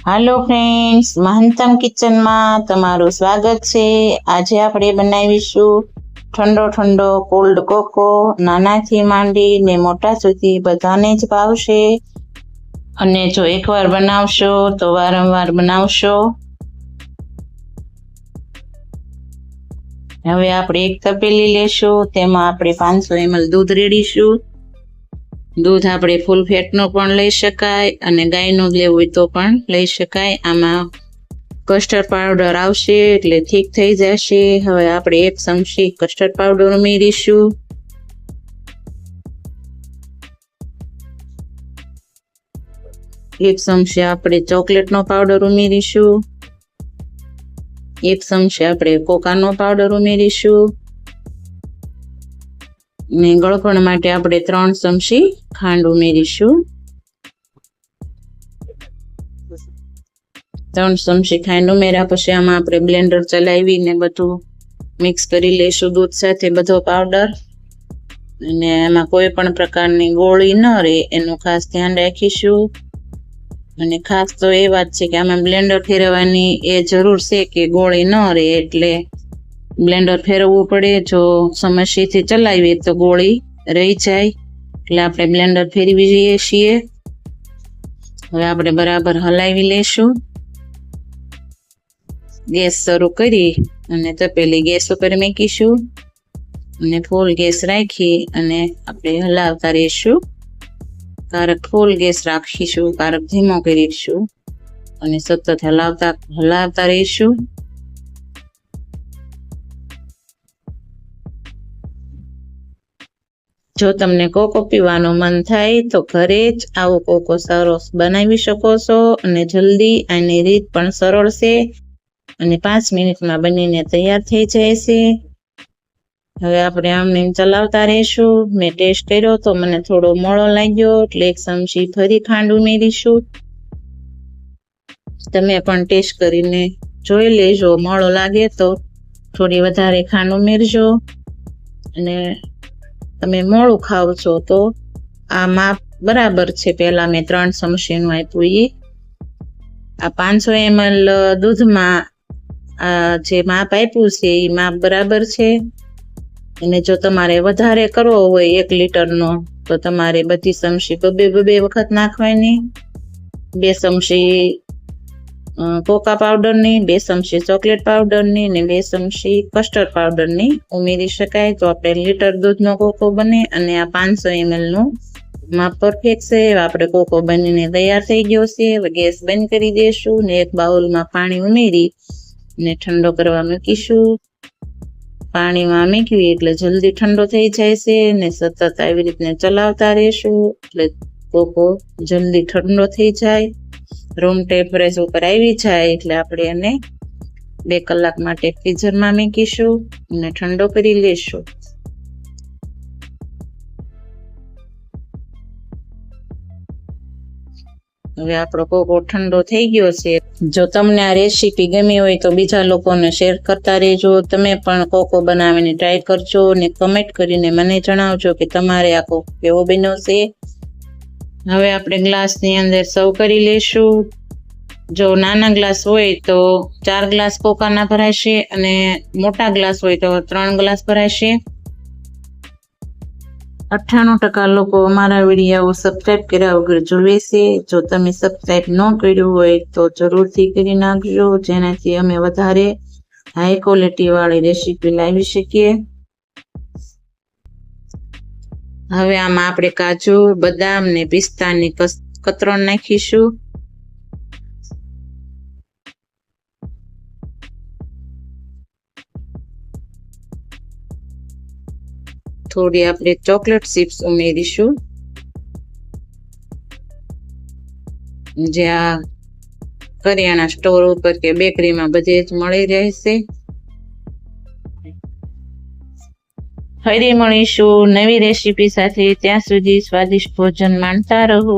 હાલો friends, મહંતમ કિચનમાં તમારું સ્વાગત છે। આજે આપણે બનાવીશું ઠંડો ઠંડો કોલ્ડ કોકો। નાનાથી માંડીને મોટા સુધી બધાને જ ભાવશે અને જો એકવાર બનાવશો તો વારંવાર બનાવશો। હવે આપણે એક તપેલી લેશું, તેમાં આપણે 500 ml દૂધ રેડીશું। दूध આપણે ફૂલ ફેટનો પણ લઈ શકાય અને ગાયનું લેવું હોય તો પણ લઈ શકાય। આમાં કસ્ટર્ડ પાવડર આવશે એટલે ઠીક થઈ જશે। હવે આપણે 1 ચમચી કસ્ટર્ડ પાવડર ઉમેરીશું। 1 ચમચી આપણે ચોકલેટનો પાવડર ઉમેરીશું। 1 ચમચી આપણે કોકાનો પાવડર ઉમેરીશું ને ગળપણ માટે આપણે 3 ચમચી ખાંડ ઉમેરીશું। 3 ચમચી ખાંડ ઉમેર્યા પછી આમાં આપણે બ્લેન્ડર ચલાવીને બધું મિક્સ કરી લઈશું દૂધ સાથે બધો પાવડર। અને એમાં કોઈ પણ પ્રકારની ગોળી ન રહે એનું ખાસ ધ્યાન રાખીશું। અને ખાસ તો એ વાત છે કે આમાં બ્લેન્ડર ફેરવવાની એ જરૂર છે કે ગોળી ન રહે એટલે બ્લેન્ડર ફેરવવું પડે। જો સમસ્યાથી ચલાવીએ તો ગોળી રહી જાય એટલે આપણે બ્લેન્ડર ફેરવી જઈએ છીએ। હવે આપણે બરાબર હલાવી લેશું। ગેસ શરૂ કરી અને તપેલી ગેસ ઉપર મૂકીશું અને ફૂલ ગેસ રાખી અને આપણે હલાવતા રહીશું। ક્યારેક ફૂલ ગેસ રાખીશું, ક્યારેક ધીમો કરીશું અને સતત હલાવતા રહીશું। જો તમને કોકો પીવાનું મન થાય તો ઘરે જ આવો કોકો સરસ બનાવી શકો છો અને જલ્દી આની રીત પણ સરળ છે અને 5 મિનિટમાં બનીને તૈયાર થઈ જાય છે। હવે આપણે આમને ચલાવતા રહીશું। મેં ટેસ્ટ કર્યો તો મને થોડો મોળો લાગ્યો એટલે 1 ચમચી ફરી ખાંડ ઉમેરીશું। તમે પણ ટેસ્ટ કરીને જોઈ લેજો, મોળો લાગે તો થોડી વધારે ખાંડ ઉમેરજો અને તમે મોળું ખાવ છો તો આ માપ બરાબર છે। પહેલા મેં 3 ચમચીનું આપ્યું આ 500 ml દૂધમાં આ જે માપ આપ્યું છે એ માપ બરાબર છે। અને જો તમારે વધારે કરવો હોય 1 લીટરનો તો તમારે બધી ચમચી બે વખત નાખવાની। 2 ચમચી કોકા પાવડરની, 2 ચમચી ચોકલેટ પાવડરની ને 2 ચમચી કસ્ટર્ડ પાવડરની ઉમેરી શકાય તો આપણે લીટર દૂધનો કોકો બને અને આ 500 ml નું માપ પરફેક્ટ છે। આપણે કોકો બનીને તૈયાર થઈ ગયો છે। હવે ગેસ બંધ કરી દઈશું ને એક બાઉલમાં પાણી ઉમેરી ને ઠંડો કરવા મૂકીશું। પાણીમાં મૂકવી એટલે જલ્દી ઠંડો થઈ જાય છે ને સતત આવી રીતે ચલાવતા રહીશું એટલે કોકો જલ્દી ઠંડો થઈ જાય। રૂમ ટેમ્પરેચર ઉપર આવી જાય એટલે આપણે એને 2 કલાક માટે ફ્રીઝરમાં મૂકીશું અને ઠંડો કરી લેશું। હવે આપણો કોકો ઠંડો થઈ ગયો છે। જો તમને આ રેસીપી ગમી હોય તો બીજા લોકોને શેર કરતા રહેજો। તમે પણ કોકો બનાવીને ટ્રાય કરજો અને કમેન્ટ કરીને મને જણાવજો કે તમારે આ કોકો કેવો બન્યો છે। હવે આપણે ગ્લાસની અંદર સર્વ કરી લેશું। જો નાના ગ્લાસ હોય તો 4 ગ્લાસ કોકાના ભરાશે અને મોટા ગ્લાસ હોય તો 3 ગ્લાસ ભરાશે। 98% લોકો અમારા વિડીયો સબસ્ક્રાઇબ કર્યા વગર જોવે છે। જો તમે સબસ્ક્રાઇબ ન કર્યું હોય તો જરૂરથી કરી નાખજો જેનાથી અમે વધારે હાઈ ક્વોલિટી વાળી રેસીપી લાવી શકીએ। હવે આમાં આપણે કાજુ, બદામ ને પિસ્તાની કતરણ નાખીશું। થોડી આપણે ચોકલેટ ચિપ્સ ઉમેરીશું જે આ કરિયાણા સ્ટોર ઉપર કે બેકરીમાં બધે જ મળી રહેશે। ફરી મળીશું નવી રેસીપી સાથે, ત્યાં સુધી સ્વાદિષ્ટ ભોજન માણતા રહો।